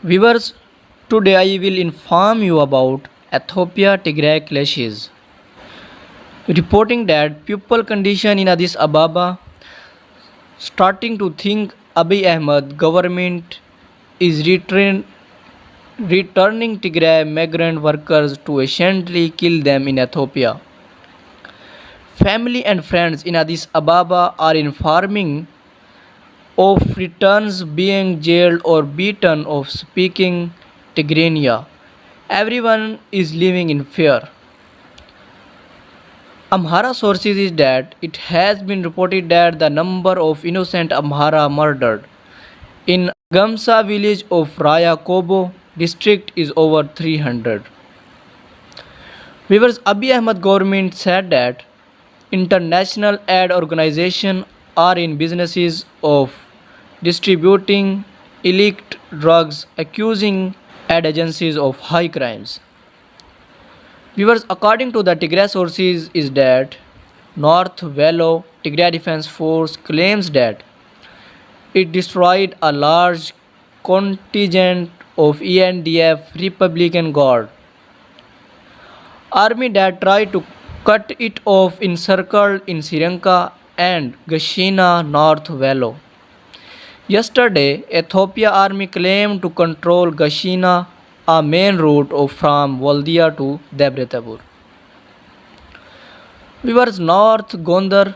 Viewers, today I will inform you about Ethiopia Tigray clashes. Reporting that people condition in Addis Ababa starting to think Abiy Ahmed government is returning Tigray migrant workers to essentially kill them in Ethiopia. Family and friends in Addis Ababa are informing of returns being jailed or beaten of speaking Tigrania. Everyone is living in fear. Amhara sources is that it has been reported that the number of innocent Amhara murdered in Gamsa village of Raya Kobo district is over 300. Viewers, Abiy Ahmed government said that international aid organizations are in businesses of distributing illicit drugs, accusing aid agencies of high crimes. Viewers, according to the Tigray sources, is that North Velo Tigray Defense Force claims that it destroyed a large contingent of ENDF Republican Guard army that tried to cut it off encircled in Srilanka and Gashina North Velo. Yesterday, Ethiopia army claimed to control Gashina, a main route from Waldia to Debre Tabur. Viewers, North Gondar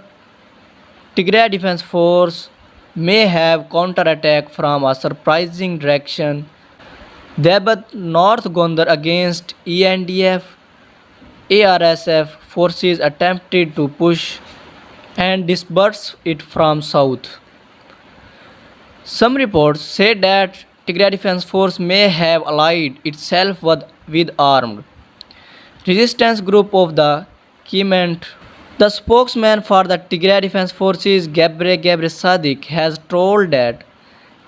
Tigray Defense Force may have counterattack from a surprising direction. Debat North Gondar against ENDF ARSF forces attempted to push and disperse it from south. Some reports say that Tigray Defense Force may have allied itself with armed resistance group of the Kement. The spokesman for the Tigray Defense Forces, Gebre Sadiq, has told that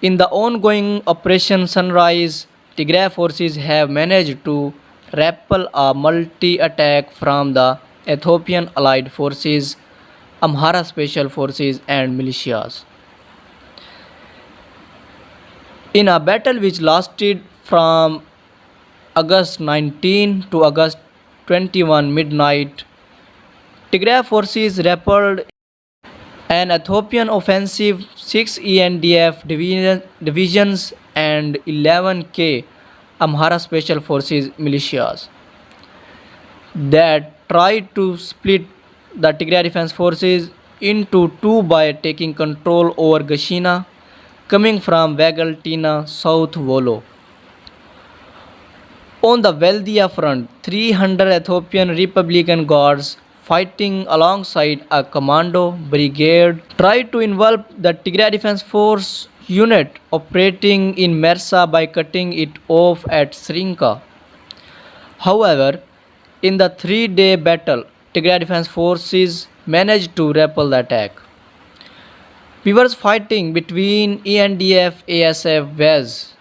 in the ongoing Operation Sunrise, Tigray forces have managed to repel a multi-attack from the Ethiopian Allied Forces, Amhara Special Forces and militias. In a battle which lasted from August 19 to August 21 midnight, Tigray forces repelled an Ethiopian offensive, 6 ENDF divisions and 11K Amhara Special Forces militias that tried to split the Tigray Defense Forces into two by taking control over Gashina, coming from Vagal South Volo. On the Valdia front, 300 Ethiopian Republican Guards fighting alongside a commando brigade tried to involve the Tigray Defense Force unit operating in Mersa by cutting it off at Srinka. However, in the 3-day battle, Tigray Defense Forces managed to repel the attack. Viewers, fighting between ENDF, ASF, WES,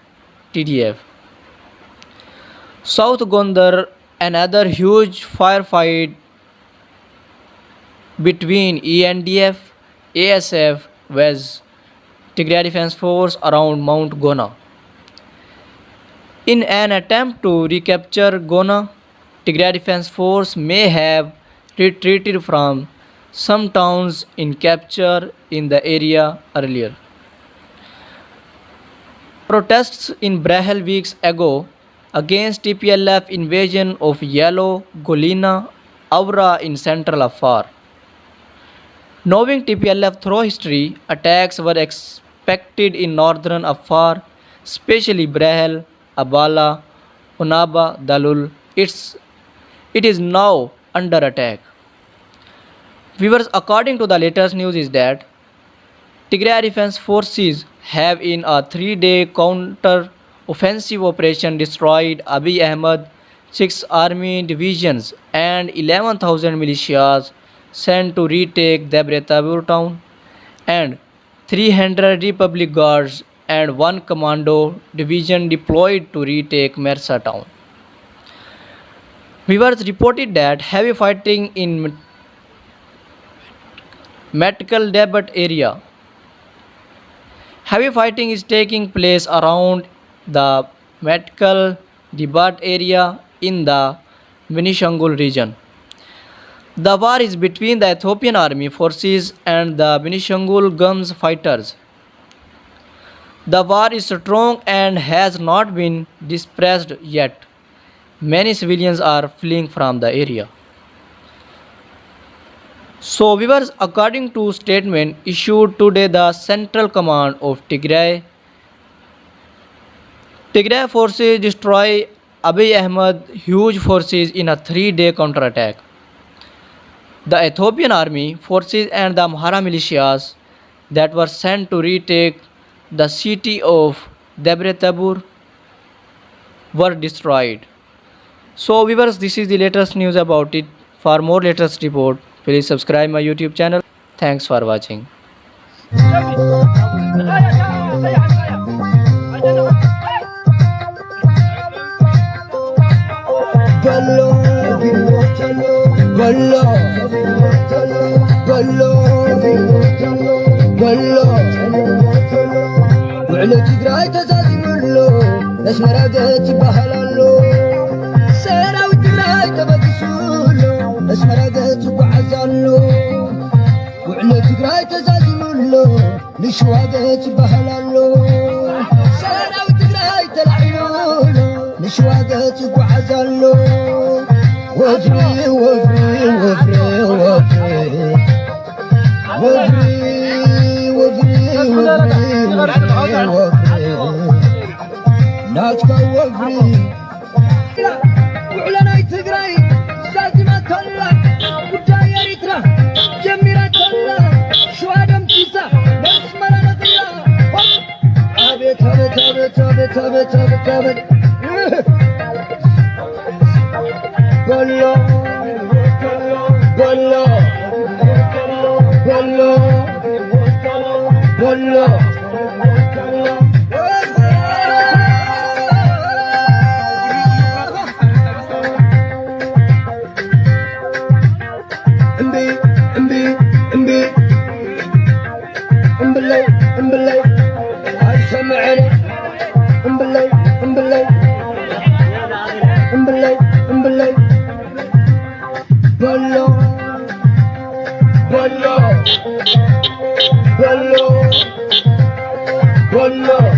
TDF. South Gondar, another huge firefight between ENDF, ASF, WES, Tigray Defense Force around Mount Gona. In an attempt to recapture Gona, Tigray Defense Force may have retreated from some towns in capture in the area earlier. Protests in Brahel weeks ago against TPLF invasion of Yellow Golina Aura in central Afar. Knowing TPLF through history, attacks were expected in northern Afar, especially Brahel, Abala, Unaba, Dalul. It is now under attack. Viewers, according to the latest news is that Tigray Defense Forces have in a 3-day counter-offensive operation destroyed Abiy Ahmed 6 army divisions and 11,000 militias sent to retake Debre Tabur town and 300 Republic Guards and 1 commando division deployed to retake Mersa town. Viewers reported that heavy fighting in Medical Debut area. Heavy fighting is taking place around the Metkal Dibat area in the Benishangul region. The war is between the Ethiopian army forces and the Benishangul Gums fighters. The war is strong and has not been dispersed yet. Many civilians are fleeing from the area. So, viewers, according to statement issued today, the Central Command of Tigray forces destroy Abiy Ahmed huge forces in a 3-day counterattack. The Ethiopian army forces and the Amhara militias that were sent to retake the city of Debre Tabur were destroyed. So viewers, this is the latest news about it. For more latest report, please subscribe my YouTube channel. Thanks for watching. وعلى تقراي تزازملو اسمرا قت بهلالو سيرا وتقراي تبدسولو اسمرا قت بعزالو وعلى تقراي تزازملو نشوا قت بهلالو سيرا وتقراي تلعينولو نشوا قت بعزالو وفري وفري وفري وفري وفري ناتكا وفري وعلنا يتقراي ساتما كلا ودايا ريترا جميرا كلا شوادم تيسا نسمرا نقلا عبيت عبيت عبيت عبيت عبيت عبيت عبيت قلو قلو قلو قلو امبلي هاي سمعني امبلي امبلي امبلي امبلي قلو قلو قلو قلو